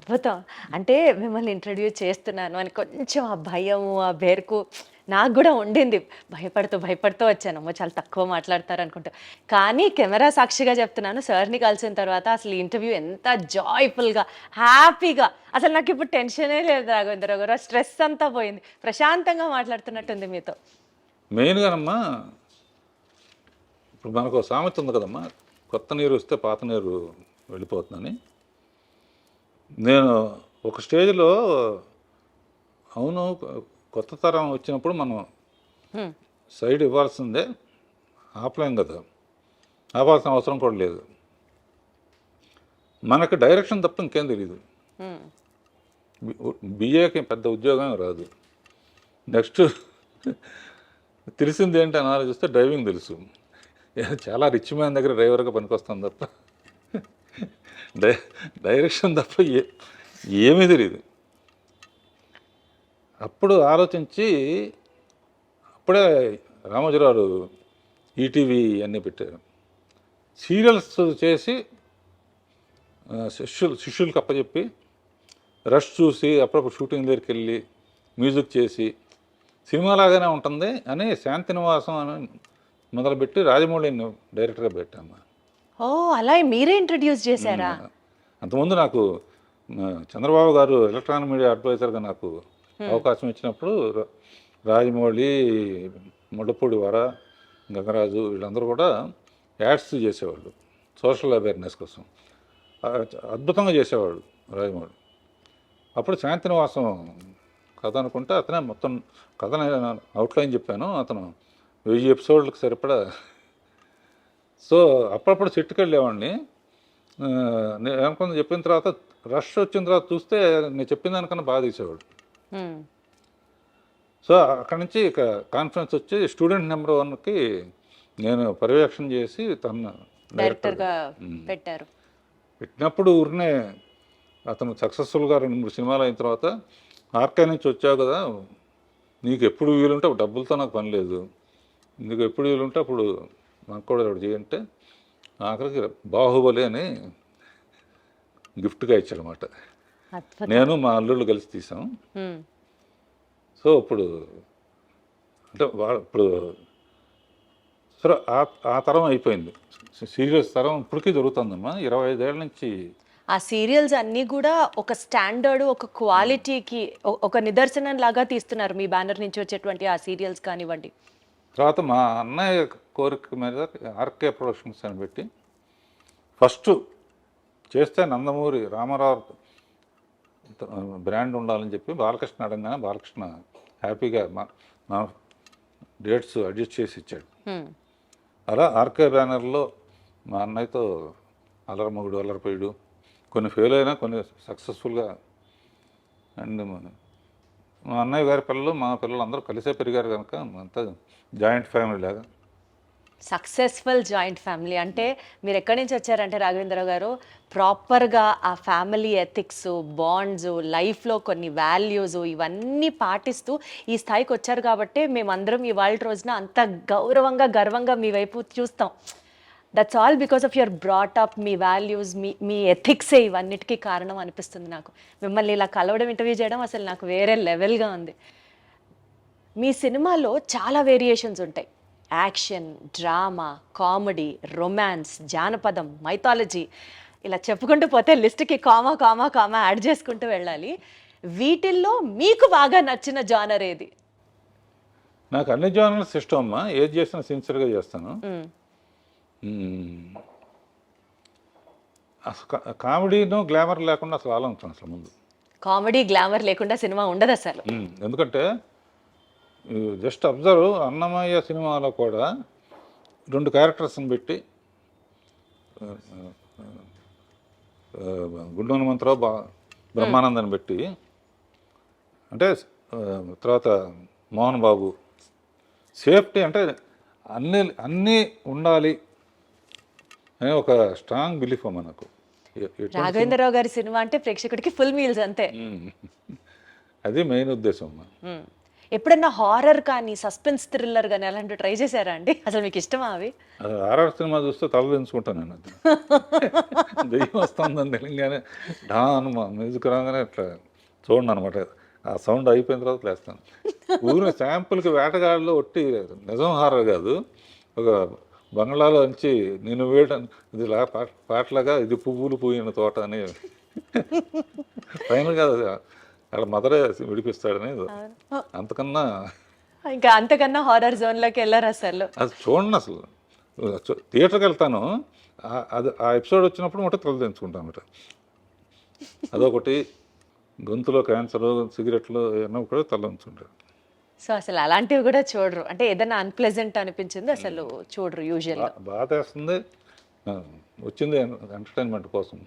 అద్భుతం. అంటే మిమ్మల్ని ఇంట్రొడ్యూస్ చేస్తున్నాను అని కొంచెం ఆ భయము, ఆ బెరుకు నాకు గూడా ఉండింది. భయపడుతూ వచ్చాను. అమ్మో! చాలా తక్కువ మాట్లాడతారనుకుంటా. కానీ కెమెరా సాక్షిగా చెప్తున్నాను సార్‌ని కలిసిన తర్వాత అసలు ఈ ఇంటర్వ్యూ ఎంత జాయ్‌ఫుల్‌గా, హ్యాపీగా అసలు నాకిప్పుడు టెన్షనే లేదు రాఘవేంద్రరావు గారు. ఆ స్ట్రెస్ అంతా పోయింది. ప్రశాంతంగా మాట్లాడుతున్నట్టుంది మీతో. మెయిన్‌గానమ్మా ఇప్పుడు మనకో సామెత ఉంది కదమ్మా! కొత్త నీరు వస్తే పాత నీరు వెళ్ళిపోతుందని. నేను ఒక స్టేజ్‌లో అవును కొత్త తరం వచ్చినప్పుడు మనం హ్మ్. సైడ్ ఇవ్వాల్సిందే. ఆపలేం కదా! ఆపాల్సిన అవసరం కూడా లేదు. మనకు డైరెక్షన్ తప్ప ఇంకేం తెలీదు. హ్మ్. బీఏకి పెద్ద ఉద్యోగం రాదు. నెక్స్ట్ తెలిసిందేంటి అని ఆలోచిస్తే డ్రైవింగ్ తెలుసు. చాలా రిచ్ మ్యాన్ దగ్గర డ్రైవర్గా పనికొస్తాను తప్ప డై డైరెక్షన్ తప్ప ఏమీ తెలియదు. అప్పుడు ఆలోచించి అప్పుడే రామోజీరావు ఈటీవీ అన్నీ పెట్టారు. సీరియల్స్ చేసి శిష్యులకు అప్పచెప్పి రష్ చూసి అప్పుడప్పుడు షూటింగ్ దగ్గరికి వెళ్ళి మ్యూజిక్ చేసి సినిమాలాగానే ఉంటుంది అని శాంతినివాసం అని మొదలుపెట్టి రాజమౌళిని డైరెక్టర్గా పెట్టాము. ఓహ్! అలా మీరే ఇంట్రొడ్యూస్ చేసారా? అంతకుముందు నాకు చంద్రబాబు గారు ఎలక్ట్రానిక్ మీడియా అడ్వైజర్గా నాకు అవకాశం ఇచ్చినప్పుడు రాజమౌళి, ముళ్ళపూడి వర, గంగరాజు వీళ్ళందరూ కూడా యాడ్స్ చేసేవాళ్ళు సోషల్ అవేర్నెస్ కోసం. అద్భుతంగా చేసేవాడు రాజమౌళి. అప్పుడు శాంతినివాసం కథ అనుకుంటే అతనే మొత్తం కథని అవుట్లైన్ చెప్పాను. అతను 1000 ఎపిసోడ్లకు సరిపడా. సో అప్పుడప్పుడు సెట్కి వెళ్ళేవాడిని. నేను అనుకున్న చెప్పిన తర్వాత రష్ వచ్చిన తర్వాత చూస్తే నేను చెప్పిన దానికన్నా బాగా తీసేవాడు. హ్మ్. సో అక్కడి నుంచి ఇక కాన్ఫరెన్స్ వచ్చి స్టూడెంట్ నెంబర్ 1కి నేను పర్యవేక్షణ చేసి తను డైరెక్టర్‌గా పెట్టారు. పెట్టినప్పుడు ఊరినే అతను సక్సెస్ఫుల్గా 2-3 సినిమాలు అయిన తర్వాత ఆర్కే నుంచి వచ్చావు కదా, నీకు ఎప్పుడు వీలుంటే అప్పుడు డబ్బులతో నాకు పని లేదు, నీకు ఎప్పుడు వీలుంటే అప్పుడు నాకు కూడా ఒకటి చేయంటే ఆఖరికి బాహుబలి అని గిఫ్ట్గా ఇచ్చాడనమాట. అద్భుతం. నేను మా అల్లుళ్ళు కలిసి తీసాం. హ్మ్. సో ఇప్పుడు అంటే ఇప్పుడు సరే ఆ తరం అయిపోయింది. సీరియస్ తరం ఇప్పటికీ జరుగుతుందమ్మా. 25 ఏళ్ళ నుంచి. ఆ సీరియల్స్ అన్నీ గూడా ఒక స్టాండర్డ్, ఒక క్వాలిటీకి ఒక నిదర్శనం లాగా తీస్తున్నారు. మీ బ్యానర్ నుంచి వచ్చేటువంటి ఆ సీరియల్స్ కానివ్వండి. తర్వాత మా అన్నయ్య కోరిక మీద ఆర్కే ప్రొడక్షన్స్ అని పెట్టి ఫస్ట్ చేస్తే నందమూరి రామారావు బ్రాండ్ ఉండాలని చెప్పి బాలకృష్ణ అడగానే బాలకృష్ణ హ్యాపీగా మా డేట్స్ అడ్జస్ట్ చేసి ఇచ్చాడు. హ్మ్. అలా ఆర్కే బ్యానర్లో మా అన్నయ్యతో అల్లరమొగుడు, అల్లరిపోయుడు కొన్ని ఫెయిల్ అయినా కొన్ని సక్సెస్ఫుల్గా. అండ్ మా అన్నయ్య గారి పిల్లలు మా పిల్లలు అందరూ కలిసే పెరిగారు కనుక అంతా జాయింట్ ఫ్యామిలీ లాగా. Successful joint family. అంటే మీరు ఎక్కడి నుంచి వచ్చారంటే రాఘవేంద్రరావు గారు, ప్రాపర్‌గా ఆ ఫ్యామిలీ ఎథిక్స్, బాండ్స్, లైఫ్‌లో కొన్ని వాల్యూస్ ఇవన్నీ పాటిస్తూ ఈ స్థాయికి వచ్చారు కాబట్టే మేమందరం ఇవాల్టి రోజున అంత గౌరవంగా, గర్వంగా మీ వైపు చూస్తాం. That's all because of your brought up, మీ వాల్యూస్, మీ ఎథిక్సే ఇవన్నిటికీ కారణం అనిపిస్తుంది నాకు. మిమ్మల్ని ఇలా కలవడం, ఇంటర్వ్యూ చేయడం అసలు నాకు వేరే లెవెల్‌గా ఉంది. మీ సినిమాలో చాలా వేరియేషన్స్ ఉంటాయి. యాక్షన్, డ్రామా, కామెడీ, రొమాన్స్, జానపదం, మైథాలజీ ఇలా చెప్పుకుంటూ పోతే లిస్ట్‌కి కామా, కామా, కామా యాడ్ చేసుకుంటూ వెళ్ళాలి. వీటిల్లో మీకు బాగా నచ్చిన జానర్ ఏది? నాకు అన్ని జానర్స్ ఇష్టం అమ్మా. ఏది చేసినా సిన్సియర్గా చేస్తాను. హ్మ్. అసలు కామెడీను గ్లామర్ లేకుండా అసలు ఆలోచన అసలు ముందు. కామెడీ, గ్లామర్ లేకుండా సినిమా ఉండదసలు. ఎందుకంటే జస్ట్ అబ్జర్వ్, అన్నమయ్య సినిమాలో కూడా 2 క్యారెక్టర్స్ని పెట్టి గుండు హనుమంతరావు బ్రహ్మానందని పెట్టి, అంటే తర్వాత మోహన్ బాబు సేఫ్టీ అంటే అన్నీ ఉండాలి అనే ఒక స్ట్రాంగ్ బిలీఫ్ అమ్మా నాకు. రాఘవేంద్రరావు గారి సినిమా అంటే ప్రేక్షకుడికి ఫుల్ మీల్స్ అంతే. అది మెయిన్ ఉద్దేశం అమ్మా. ఎప్పుడన్నా హారర్ కానీ సస్పెన్స్ థ్రిల్లర్ కానీ అలాంటివి ట్రై చేశారా అండి? అసలు మీకు ఇష్టమా అవి? అది ఆర్ఆర్ సినిమా చూస్తే తల దించుకుంటాను నేను. అది దెయ్యం వస్తుందని తెలియగానే డాన్ మ్యూజిక్ రాగానే అట్లా చూడండి అనమాట. ఆ సౌండ్ అయిపోయిన తర్వాత లేస్తాను. ఊరిని శాంపుల్కి వేటగాడిలో ఒట్టి నిజం హారర్ కాదు, ఒక బంగ్లాలో నుంచి నేను వేయడం ఇది పాటలాగా ఇది పువ్వులు పూయిన తోట అని ఫైనల్ కాదు, అక్కడ మదరే విడిపిస్తాడని. అంతకన్నా ఇంకా అంతకన్నా హారర్ జోన్లోకి వెళ్ళారు అసలు? అది చూడండి అసలు. థియేటర్కి వెళ్తాను, అది ఆ ఎపిసోడ్ వచ్చినప్పుడు మొట్ట తల తెంచుకుంటాను అన్నమాట. అదొకటి. గొంతులో క్యాన్సర్, సిగరెట్లు ఏమన్నా కూడా తల ఉంచుంటారు. సో అసలు అలాంటివి కూడా చూడరు? అంటే ఏదైనా అన్ప్లెజెంట్ అనిపించింది అసలు చూడరు యూజువల్గా? బాధ వేస్తుంది, వచ్చింది ఎంటర్టైన్మెంట్ కోసం.